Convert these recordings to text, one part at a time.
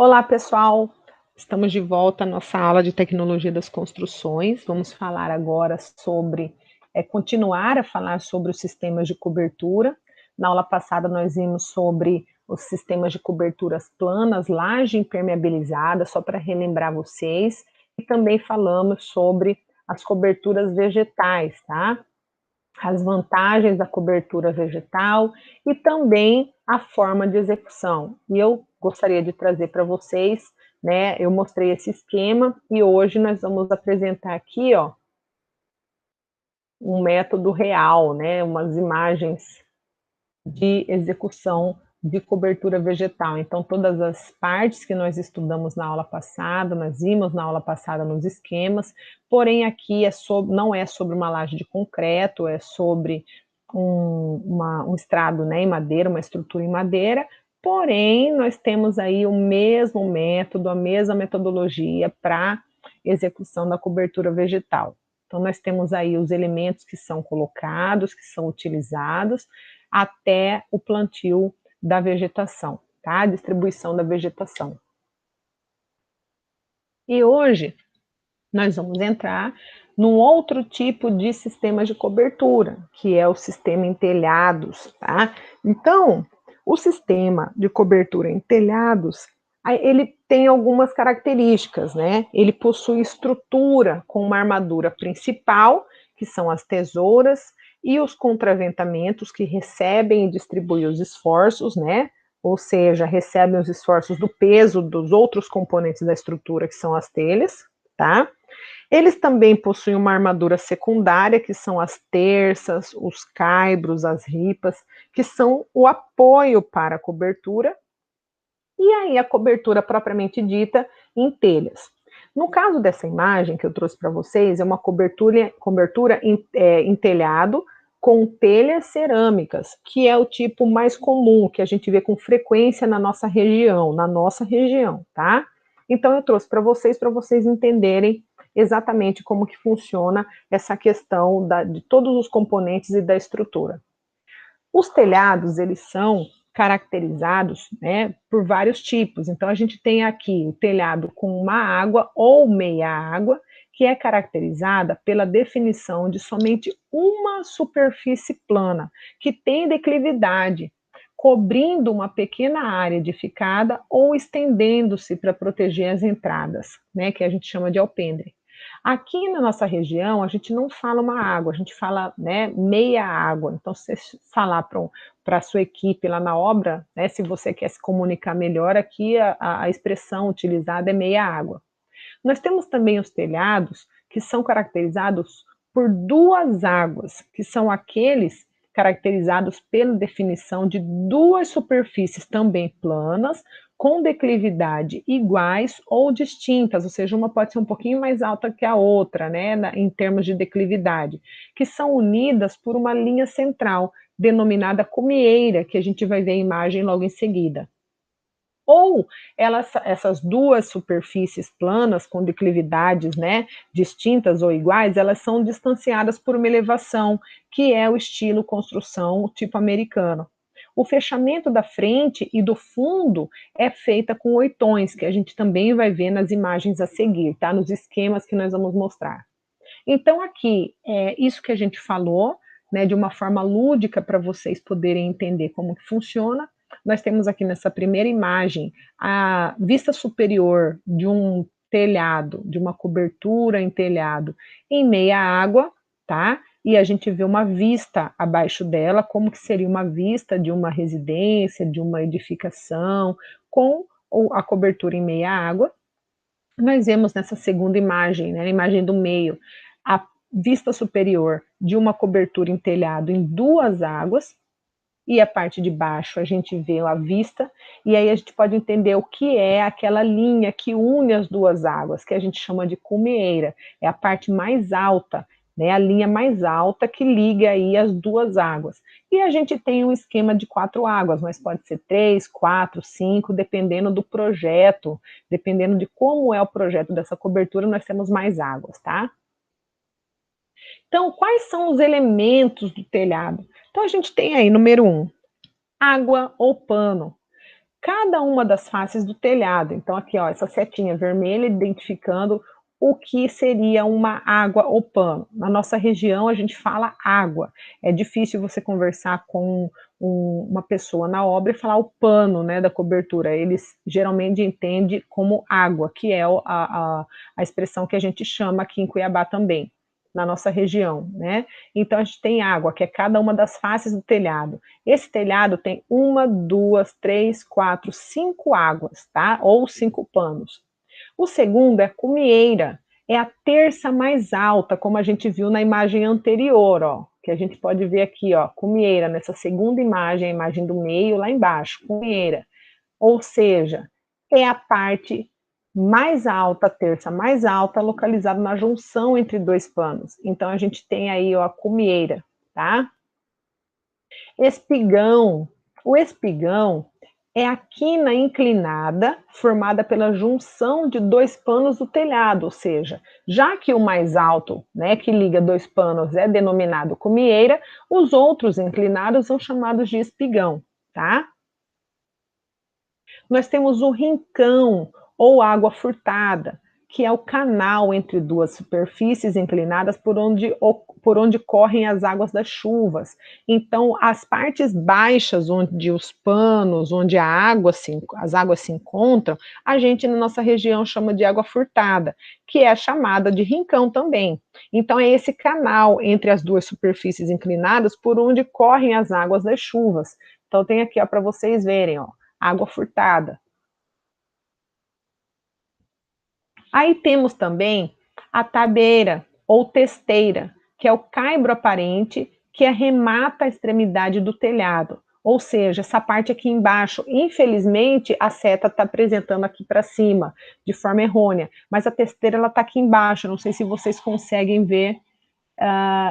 Olá, pessoal! Estamos de volta à nossa aula de tecnologia das construções. Vamos falar agora sobre, continuar a falar sobre os sistemas de cobertura. Na aula passada nós vimos sobre os sistemas de coberturas planas, laje impermeabilizada, só para relembrar vocês, e também falamos sobre as coberturas vegetais, tá? As vantagens da cobertura vegetal e também a forma de execução. E eu gostaria de trazer para vocês, né, eu mostrei esse esquema e hoje nós vamos apresentar aqui, ó, um método real, né, umas imagens de execução de cobertura vegetal. Então, todas as partes que nós estudamos na aula passada, nós vimos na aula passada nos esquemas, porém aqui não é sobre uma laje de concreto, é sobre um estrado, né, em madeira, uma estrutura em madeira, porém nós temos aí o mesmo método, a mesma metodologia para execução da cobertura vegetal. Então, nós temos aí os elementos que são colocados, que são utilizados, até o plantio da vegetação, tá? A distribuição da vegetação. E hoje nós vamos entrar num outro tipo de sistema de cobertura, que é o sistema em telhados, tá? Então, o sistema de cobertura em telhados, ele tem algumas características, né? Ele possui estrutura com uma armadura principal, que são as tesouras, e os contraventamentos que recebem e distribuem os esforços, né? Ou seja, recebem os esforços do peso dos outros componentes da estrutura, que são as telhas, tá? Eles também possuem uma armadura secundária, que são as terças, os caibros, as ripas, que são o apoio para a cobertura, e aí a cobertura propriamente dita em telhas. No caso dessa imagem que eu trouxe para vocês, é uma cobertura em telhado com telhas cerâmicas, que é o tipo mais comum, que a gente vê com frequência na nossa região, tá? Então eu trouxe para vocês entenderem exatamente como que funciona essa questão de todos os componentes e da estrutura. Os telhados, eles são caracterizados, né, por vários tipos. Então, a gente tem aqui o telhado com uma água ou meia água, que é caracterizada pela definição de somente uma superfície plana, que tem declividade, cobrindo uma pequena área edificada ou estendendo-se para proteger as entradas, né, que a gente chama de alpendre. Aqui na nossa região, a gente não fala uma água, a gente fala, né, meia água. Então, se você falar para a sua equipe lá na obra, né, se você quer se comunicar melhor, aqui a expressão utilizada é meia água. Nós temos também os telhados que são caracterizados por duas águas, que são aqueles caracterizados pela definição de duas superfícies também planas, com declividade iguais ou distintas, ou seja, uma pode ser um pouquinho mais alta que a outra, né, em termos de declividade, que são unidas por uma linha central, denominada cumieira, que a gente vai ver a imagem logo em seguida. Ou essas duas superfícies planas com declividades, né, distintas ou iguais, elas são distanciadas por uma elevação, que é o estilo construção tipo americano. O fechamento da frente e do fundo é feita com oitões, que a gente também vai ver nas imagens a seguir, tá? Nos esquemas que nós vamos mostrar. Então, aqui, isso que a gente falou, né, de uma forma lúdica para vocês poderem entender como que funciona. Nós temos aqui nessa primeira imagem a vista superior de um telhado, de uma cobertura em telhado em meia água, tá? E a gente vê uma vista abaixo dela, como que seria uma vista de uma residência, de uma edificação, com a cobertura em meia água. Nós vemos nessa segunda imagem, né, a imagem do meio, a vista superior de uma cobertura em telhado em duas águas, e a parte de baixo a gente vê a vista, e aí a gente pode entender o que é aquela linha que une as duas águas, que a gente chama de cumieira, é a parte mais alta, né, a linha mais alta que liga aí as duas águas. E a gente tem um esquema de 4 águas, mas pode ser 3, 4, 5, dependendo do projeto, dependendo de como é o projeto dessa cobertura, nós temos mais águas, tá? Então, quais são os elementos do telhado? Então, a gente tem aí, número 1, água ou pano. cada uma das faces do telhado. Então aqui, ó, essa setinha vermelha identificando o que seria uma água ou pano. Na nossa região a gente fala água. É difícil você conversar com uma pessoa na obra e falar o pano, né, da cobertura. Eles geralmente entendem como água, que é a expressão que a gente chama aqui em Cuiabá também, na nossa região, né? Então a gente tem água, que é cada uma das faces do telhado. Esse telhado tem 1, 2, 3, 4, 5 águas, tá? Ou 5 panos. O segundo é a cumieira, é a terça mais alta, como a gente viu na imagem anterior, ó, que a gente pode ver aqui, ó, cumieira, nessa segunda imagem, a imagem do meio, lá embaixo, cumieira. Ou seja, é a parte mais alta, a terça mais alta, localizada na junção entre dois panos. Então, a gente tem aí, ó, a cumieira, tá? Espigão. O espigão é a quina inclinada formada pela junção de dois panos do telhado, ou seja, já que o mais alto, né, que liga dois panos é denominado cumieira, os outros inclinados são chamados de espigão, tá? Nós temos o rincão ou água furtada, que é o canal entre duas superfícies inclinadas por onde correm as águas das chuvas. Então, as partes baixas, onde os panos, onde as águas se encontram, a gente na nossa região chama de água furtada, que é chamada de rincão também. Então, é esse canal entre as duas superfícies inclinadas por onde correm as águas das chuvas. Então, tem aqui para vocês verem, ó, água furtada. Aí temos também a tabeira ou testeira, que é o caibro aparente que arremata a extremidade do telhado. Ou seja, essa parte aqui embaixo, infelizmente, a seta está apresentando aqui para cima, de forma errônea, mas a testeira está aqui embaixo, não sei se vocês conseguem ver.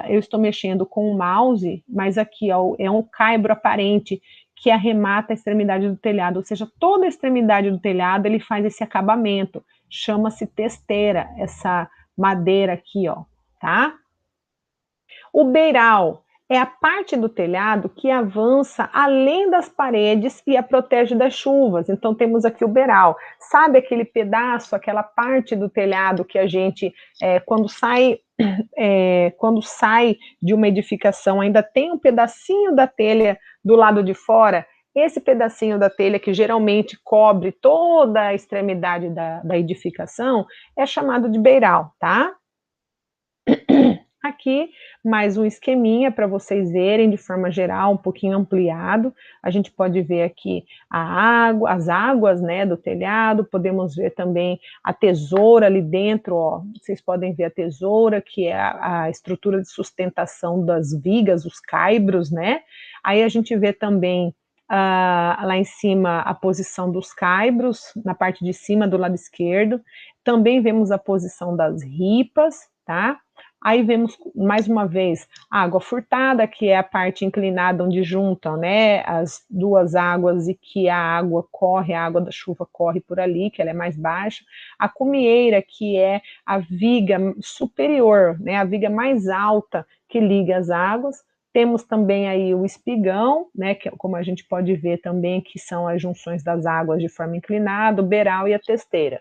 Eu estou mexendo com o mouse, mas aqui ó, é um caibro aparente que arremata a extremidade do telhado, ou seja, toda a extremidade do telhado ele faz esse acabamento, chama-se testeira, essa madeira aqui, ó, tá? O beiral é a parte do telhado que avança além das paredes e a protege das chuvas. Então temos aqui o beiral. Sabe aquele pedaço, aquela parte do telhado que a gente, quando sai de uma edificação, ainda tem um pedacinho da telha do lado de fora? Esse pedacinho da telha que geralmente cobre toda a extremidade da edificação é chamado de beiral, tá? Aqui, mais um esqueminha para vocês verem de forma geral, um pouquinho ampliado. A gente pode ver aqui a água, as águas, né, do telhado, podemos ver também a tesoura ali dentro, ó. Vocês podem ver a tesoura, que é a estrutura de sustentação das vigas, os caibros, né? Aí a gente vê também lá em cima a posição dos caibros, na parte de cima do lado esquerdo. Também vemos a posição das ripas, tá? Aí vemos, mais uma vez, a água furtada, que é a parte inclinada onde juntam, né, as duas águas e que a água da chuva corre por ali, que ela é mais baixa. A cumieira, que é a viga superior, né, a viga mais alta que liga as águas. Temos também aí o espigão, né, que como a gente pode ver também, que são as junções das águas de forma inclinada, o beiral e a testeira.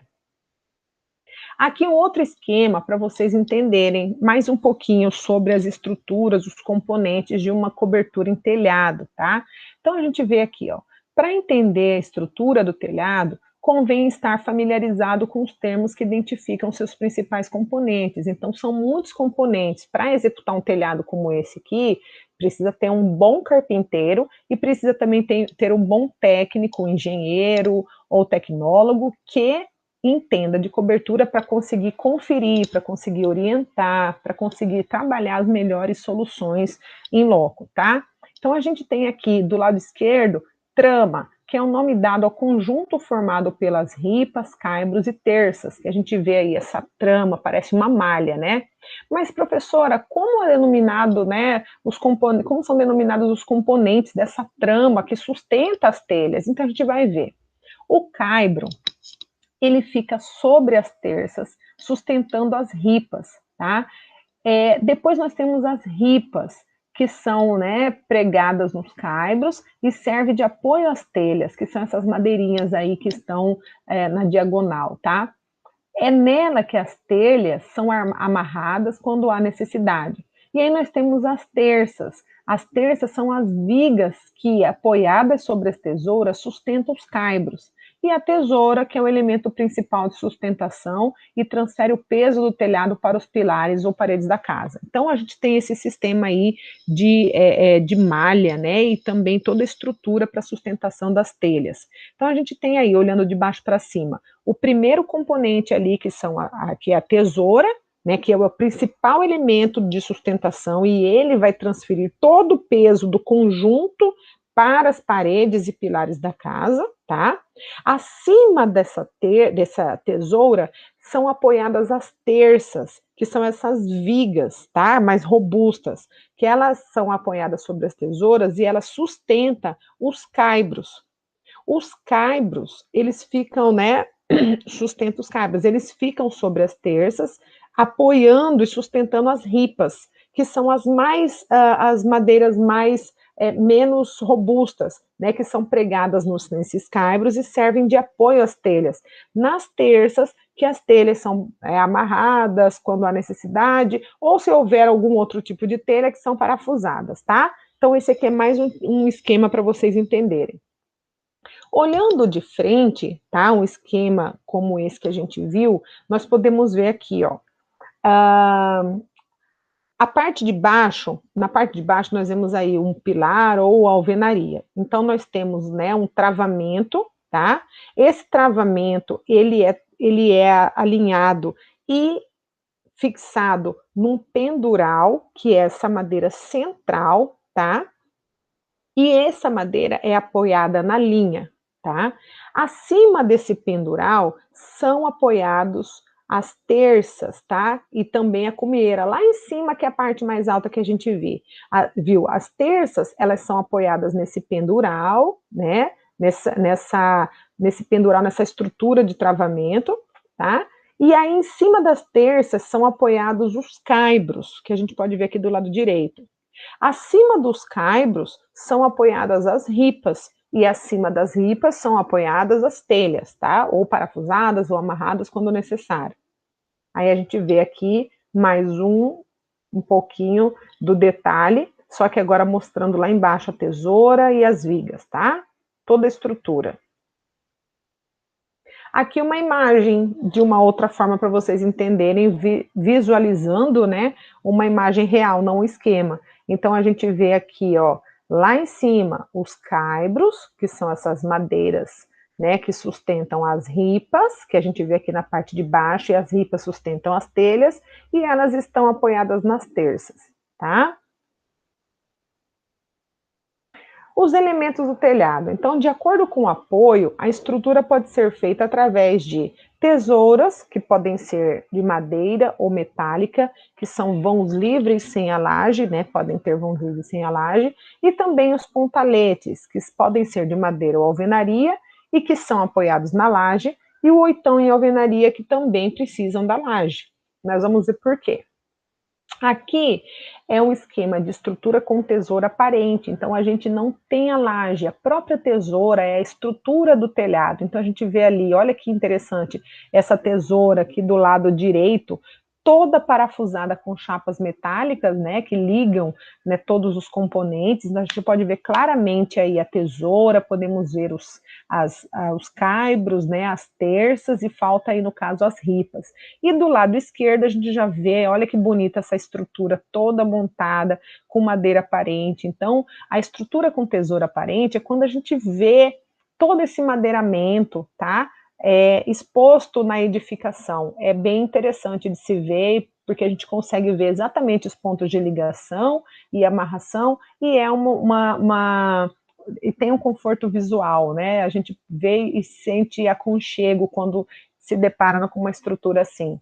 Aqui um outro esquema para vocês entenderem mais um pouquinho sobre as estruturas, os componentes de uma cobertura em telhado, tá? Então a gente vê aqui, ó, para entender a estrutura do telhado, convém estar familiarizado com os termos que identificam seus principais componentes. Então são muitos componentes. Para executar um telhado como esse aqui, precisa ter um bom carpinteiro e precisa também ter um bom técnico, engenheiro ou tecnólogo que entenda de cobertura para conseguir conferir, para conseguir orientar, para conseguir trabalhar as melhores soluções em loco, tá? Então a gente tem aqui do lado esquerdo trama, que é o nome dado ao conjunto formado pelas ripas, caibros e terças, que a gente vê aí essa trama, parece uma malha, né? Mas professora, como é denominado, né, como são denominados os componentes dessa trama que sustenta as telhas? Então a gente vai ver. O caibro, ele fica sobre as terças, sustentando as ripas, tá? Depois nós temos as ripas, que são, né, pregadas nos caibros e serve de apoio às telhas, que são essas madeirinhas aí que estão na diagonal, tá? É nela que as telhas são amarradas quando há necessidade. E aí nós temos as terças. As terças são as vigas que, apoiadas sobre as tesouras, sustentam os caibros. E a tesoura, que é o elemento principal de sustentação e transfere o peso do telhado para os pilares ou paredes da casa. Então a gente tem esse sistema aí de malha, né? E também toda a estrutura para sustentação das telhas. Então a gente tem aí, olhando de baixo para cima, o primeiro componente ali, que é a tesoura, né, que é o principal elemento de sustentação, e ele vai transferir todo o peso do conjunto para as paredes e pilares da casa, tá? Acima dessa tesoura são apoiadas as terças, que são essas vigas, tá? Mais robustas, que elas são apoiadas sobre as tesouras e elas sustentam os caibros. Os caibros, eles ficam, né, sustenta os caibros, eles ficam sobre as terças, apoiando e sustentando as ripas, que são as madeiras mais menos robustas, né, que são pregadas nesses caibros e servem de apoio às telhas. Nas terças, que as telhas são amarradas quando há necessidade, ou se houver algum outro tipo de telha que são parafusadas, tá? Então, esse aqui é mais um esquema para vocês entenderem. Olhando de frente, tá, um esquema como esse que a gente viu, nós podemos ver aqui, ó, a parte de baixo, na parte de baixo nós vemos aí um pilar ou alvenaria. Então nós temos, né, um travamento, tá? Esse travamento, ele é alinhado e fixado num pendural, que é essa madeira central, tá? E essa madeira é apoiada na linha, tá? Acima desse pendural são apoiados as terças, tá? E também a cumeira, lá em cima, que é a parte mais alta que a gente viu. As terças, elas são apoiadas nesse pendural, né? Nesse pendural, nessa estrutura de travamento, tá? E aí, em cima das terças, são apoiados os caibros, que a gente pode ver aqui do lado direito. Acima dos caibros são apoiadas as ripas, e acima das ripas são apoiadas as telhas, tá? Ou parafusadas ou amarradas quando necessário. Aí a gente vê aqui mais um pouquinho do detalhe, só que agora mostrando lá embaixo a tesoura e as vigas, tá? Toda a estrutura. Aqui uma imagem de uma outra forma para vocês entenderem, visualizando, né, uma imagem real, não um esquema. Então a gente vê aqui, ó, lá em cima, os caibros, que são essas madeiras, né, que sustentam as ripas, que a gente vê aqui na parte de baixo, e as ripas sustentam as telhas, e elas estão apoiadas nas terças, tá? Os elementos do telhado. Então, de acordo com o apoio, a estrutura pode ser feita através de tesouras, que podem ser de madeira ou metálica, que são vãos livres sem a laje, né? Podem ter vãos livres sem a laje, e também os pontaletes, que podem ser de madeira ou alvenaria e que são apoiados na laje, e o oitão em alvenaria, que também precisam da laje. Nós vamos ver por quê. Aqui é um esquema de estrutura com tesoura aparente, então a gente não tem a laje, a própria tesoura é a estrutura do telhado. Então a gente vê ali, olha que interessante, essa tesoura aqui do lado direito, toda parafusada com chapas metálicas, né, que ligam, né, todos os componentes. A gente pode ver claramente aí a tesoura, podemos ver os caibros, né, as terças, e falta aí no caso as ripas. E do lado esquerdo a gente já vê, olha que bonita essa estrutura toda montada com madeira aparente. Então a estrutura com tesoura aparente é quando a gente vê todo esse madeiramento, tá? Exposto na edificação. É bem interessante de se ver, porque a gente consegue ver exatamente os pontos de ligação e amarração, e e tem um conforto visual, né? A gente vê e sente aconchego quando se depara com uma estrutura assim.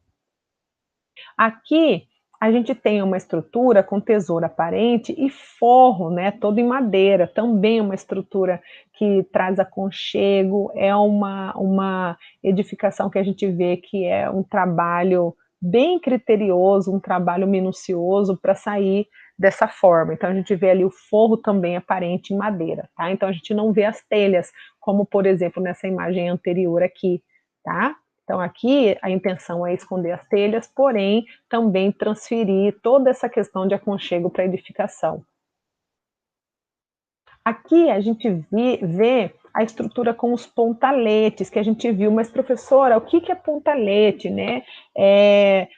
Aqui a gente tem uma estrutura com tesoura aparente e forro, né, todo em madeira, também uma estrutura que traz aconchego, é uma edificação que a gente vê que é um trabalho bem criterioso, um trabalho minucioso para sair dessa forma. Então, a gente vê ali o forro também aparente em madeira, tá? Então, a gente não vê as telhas, como, por exemplo, nessa imagem anterior aqui, tá? Então, aqui a intenção é esconder as telhas, porém, também transferir toda essa questão de aconchego para a edificação. Aqui a gente vê a estrutura com os pontaletes que a gente viu, mas professora, o que é pontalete, né?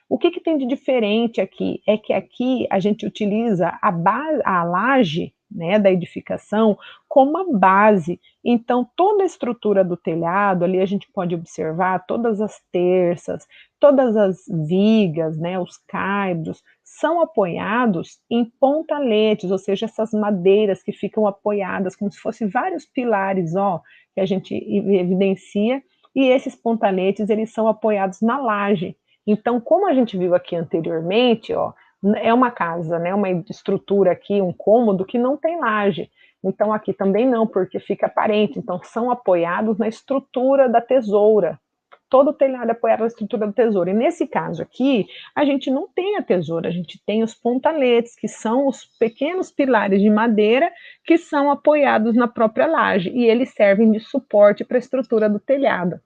O que tem de diferente aqui? É que aqui a gente utiliza a laje, né, da edificação como a base. Então, toda a estrutura do telhado, ali a gente pode observar todas as terças, todas as vigas, né, os caibros, são apoiados em pontaletes, ou seja, essas madeiras que ficam apoiadas como se fossem vários pilares, ó, que a gente evidencia, e esses pontaletes, eles são apoiados na laje. Então, como a gente viu aqui anteriormente, ó, é uma casa, né, uma estrutura aqui, um cômodo que não tem laje. Então, aqui também não, porque fica aparente. Então, são apoiados na estrutura da tesoura. Todo o telhado é apoiado na estrutura da tesoura. E nesse caso aqui, a gente não tem a tesoura, a gente tem os pontaletes, que são os pequenos pilares de madeira que são apoiados na própria laje, e eles servem de suporte para a estrutura do telhado.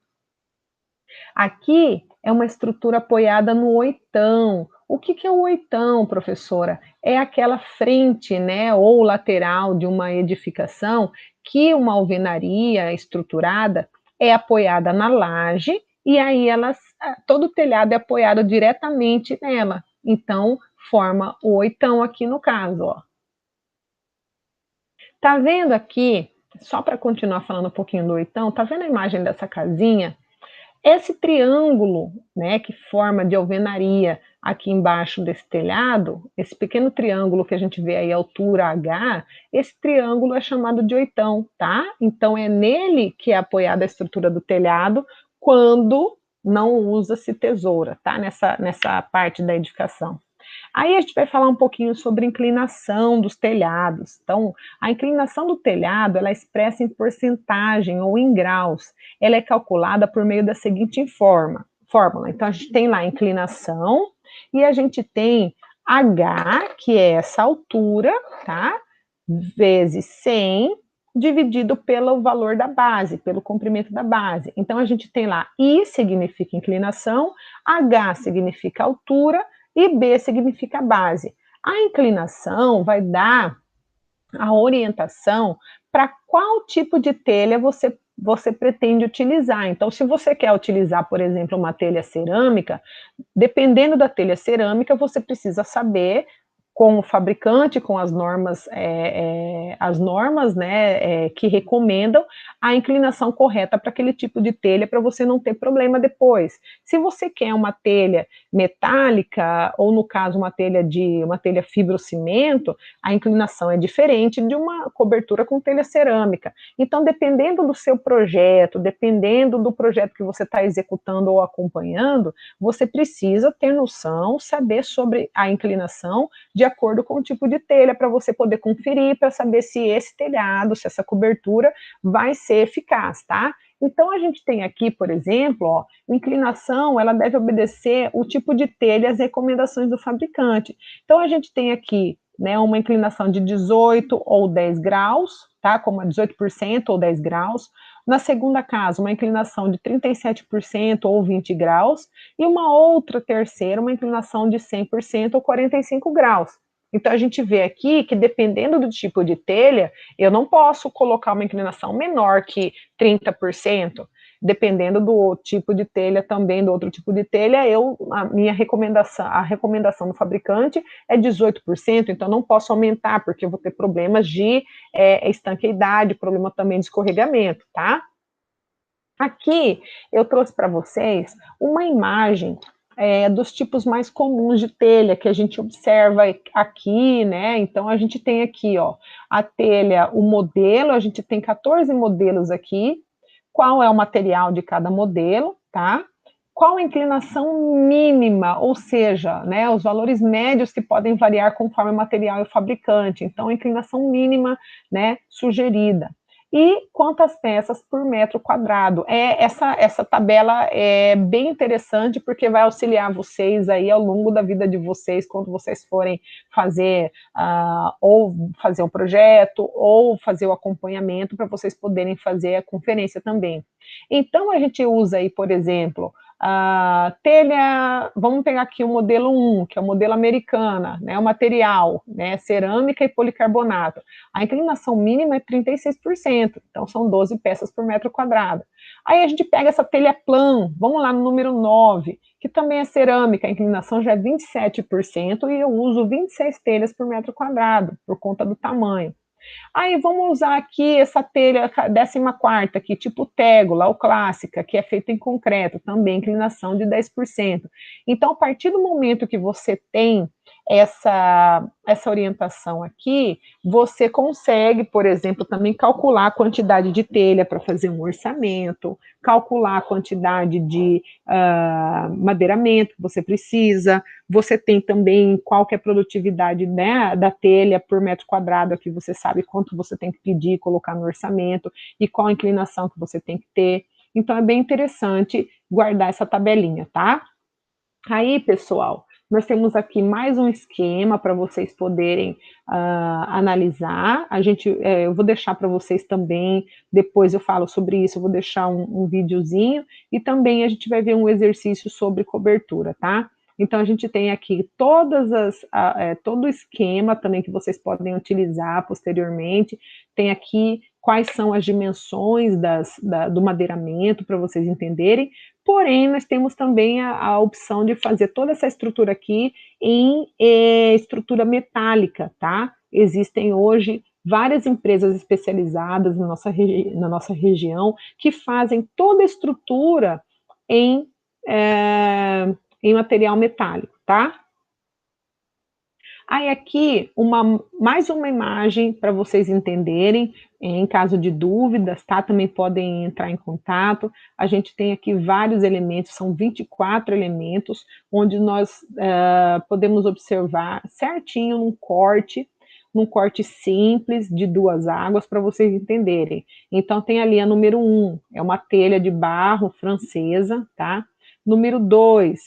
Aqui é uma estrutura apoiada no oitão. O que é o oitão, professora? É aquela frente, né, ou lateral de uma edificação que uma alvenaria estruturada é apoiada na laje e aí todo o telhado é apoiado diretamente nela. Então, forma o oitão aqui no caso, ó. Tá vendo aqui, só para continuar falando um pouquinho do oitão, tá vendo a imagem dessa casinha? Esse triângulo, né, que forma de alvenaria aqui embaixo desse telhado, esse pequeno triângulo que a gente vê aí, altura H, esse triângulo é chamado de oitão, tá? Então é nele que é apoiada a estrutura do telhado quando não usa-se tesoura, tá? Nessa parte da edificação. Aí a gente vai falar um pouquinho sobre inclinação dos telhados. Então, a inclinação do telhado, ela é expressa em porcentagem ou em graus. Ela é calculada por meio da seguinte fórmula. Então, a gente tem lá a inclinação e a gente tem H, que é essa altura, tá? Vezes 100 dividido pelo valor da base, pelo comprimento da base. Então, a gente tem lá I significa inclinação, H significa altura e B significa base. A inclinação vai dar a orientação para qual tipo de telha você pretende utilizar. Então, se você quer utilizar, por exemplo, uma telha cerâmica, dependendo da telha cerâmica, você precisa saber com o fabricante, com as normas, né, que recomendam a inclinação correta para aquele tipo de telha, para você não ter problema depois. Se você quer uma telha metálica, ou no caso uma telha fibrocimento, a inclinação é diferente de uma cobertura com telha cerâmica. Então, dependendo do seu projeto, dependendo do projeto que você está executando ou acompanhando, você precisa ter noção, saber sobre a inclinação de acordo com o tipo de telha, para você poder conferir, para saber se esse telhado, se essa cobertura vai ser eficaz, tá? Então, a gente tem aqui, por exemplo, ó, inclinação, ela deve obedecer o tipo de telha e as recomendações do fabricante. Então, a gente tem aqui, né, uma inclinação de 18 ou 10 graus, tá? Como a 18% ou 10 graus. Na segunda casa, uma inclinação de 37% ou 20 graus. E uma outra terceira, uma inclinação de 100% ou 45 graus. Então, a gente vê aqui que, dependendo do tipo de telha, eu não posso colocar uma inclinação menor que 30%. Dependendo do tipo de telha, também do outro tipo de telha, a recomendação do fabricante é 18%, então não posso aumentar, porque eu vou ter problemas de estanqueidade, problema também de escorregamento, tá? Aqui eu trouxe para vocês uma imagem dos tipos mais comuns de telha que a gente observa aqui, né? Então a gente tem aqui, ó, a telha, o modelo, a gente tem 14 modelos aqui. Qual é o material de cada modelo, tá? Qual a inclinação mínima, ou seja, né, os valores médios que podem variar conforme o material e o fabricante. Então, a inclinação mínima, né, sugerida. e quantas peças por metro quadrado. Essa tabela é bem interessante, porque vai auxiliar vocês aí ao longo da vida de vocês, quando vocês forem fazer, ou fazer um projeto, ou fazer o acompanhamento, para vocês poderem fazer a conferência também. Então, a gente usa aí, por exemplo, a telha, vamos pegar aqui o modelo 1, que é o modelo americana, né, o material, né, cerâmica e policarbonato. A inclinação mínima é 36%, então são 12 peças por metro quadrado. Aí a gente pega essa telha plan, vamos lá no número 9, que também é cerâmica, a inclinação já é 27%, e eu uso 26 telhas por metro quadrado, por conta do tamanho. Aí vamos usar aqui essa telha 14ª aqui, tipo Tegola, ou clássica, que é feita em concreto, também inclinação de 10%. Então, a partir do momento que você tem essa orientação aqui, você consegue, por exemplo, também calcular a quantidade de telha para fazer um orçamento, calcular a quantidade de madeiramento que você precisa. Você tem também qual que é a produtividade, né, da telha por metro quadrado, aqui você sabe quanto você tem que pedir, colocar no orçamento, e qual a inclinação que você tem que ter. Então, é bem interessante guardar essa tabelinha, tá? Aí, pessoal, nós temos aqui mais um esquema para vocês poderem analisar. Eu vou deixar para vocês também, depois eu falo sobre isso, eu vou deixar um videozinho, e também a gente vai ver um exercício sobre cobertura, tá? Então, a gente tem aqui todo o esquema também que vocês podem utilizar posteriormente. Tem aqui quais são as dimensões do madeiramento, para vocês entenderem. Porém, nós temos também a opção de fazer toda essa estrutura aqui em estrutura metálica, tá? Existem hoje várias empresas especializadas na nossa região que fazem toda a estrutura em, em material metálico, tá? Aí aqui, mais uma imagem para vocês entenderem, em caso de dúvidas, tá? Também podem entrar em contato. A gente tem aqui vários elementos, são 24 elementos, onde nós podemos observar certinho num corte simples de 2 águas, para vocês entenderem. Então, tem ali a número 1, é uma telha de barro francesa, tá? Número 2,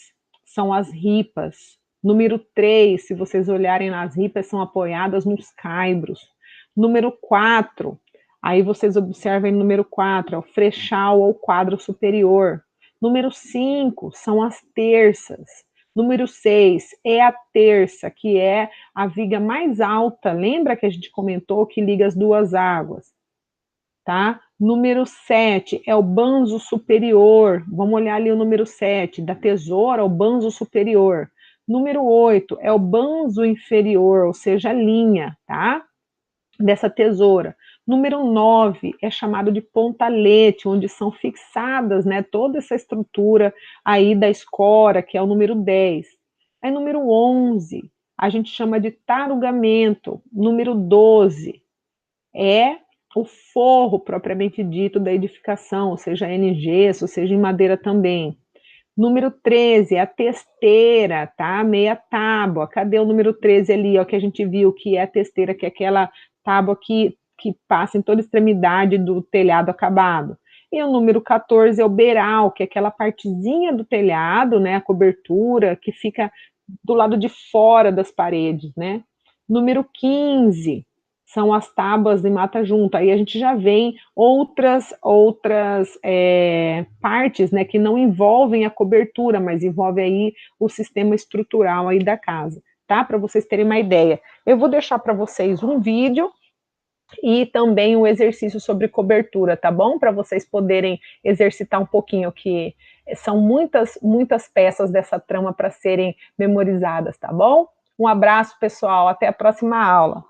são as ripas. Número 3, se vocês olharem nas ripas, são apoiadas nos caibros. Número 4, aí vocês observem no número 4, é o frechal ou quadro superior. Número 5, são as terças. Número 6, é a terça, que é a viga mais alta. Lembra que a gente comentou que liga as 2 águas, tá? Número 7 é o banzo superior. Vamos olhar ali o número 7, da tesoura ao banzo superior. Número 8 é o banzo inferior, ou seja, a linha, tá? Dessa tesoura. Número 9 é chamado de pontalete, onde são fixadas, né, toda essa estrutura aí da escora, que é o número 10. Aí, número 11, a gente chama de tarugamento. Número 12 é o forro propriamente dito da edificação, ou seja, em gesso, seja em madeira também. Número 13 é a testeira, tá? Meia tábua. Cadê o número 13 ali, ó, que a gente viu que é a testeira, que é aquela tábua que passa em toda a extremidade do telhado acabado. E o número 14 é o beiral, que é aquela partezinha do telhado, né, a cobertura, que fica do lado de fora das paredes, né? Número 15 são as tábuas de mata junta. Aí a gente já vem outras partes, né, que não envolvem a cobertura, mas envolvem aí o sistema estrutural aí da casa, tá? Para vocês terem uma ideia. Eu vou deixar para vocês um vídeo e também um exercício sobre cobertura, tá bom? Para vocês poderem exercitar um pouquinho, que são muitas peças dessa trama para serem memorizadas, tá bom? Um abraço, pessoal, até a próxima aula.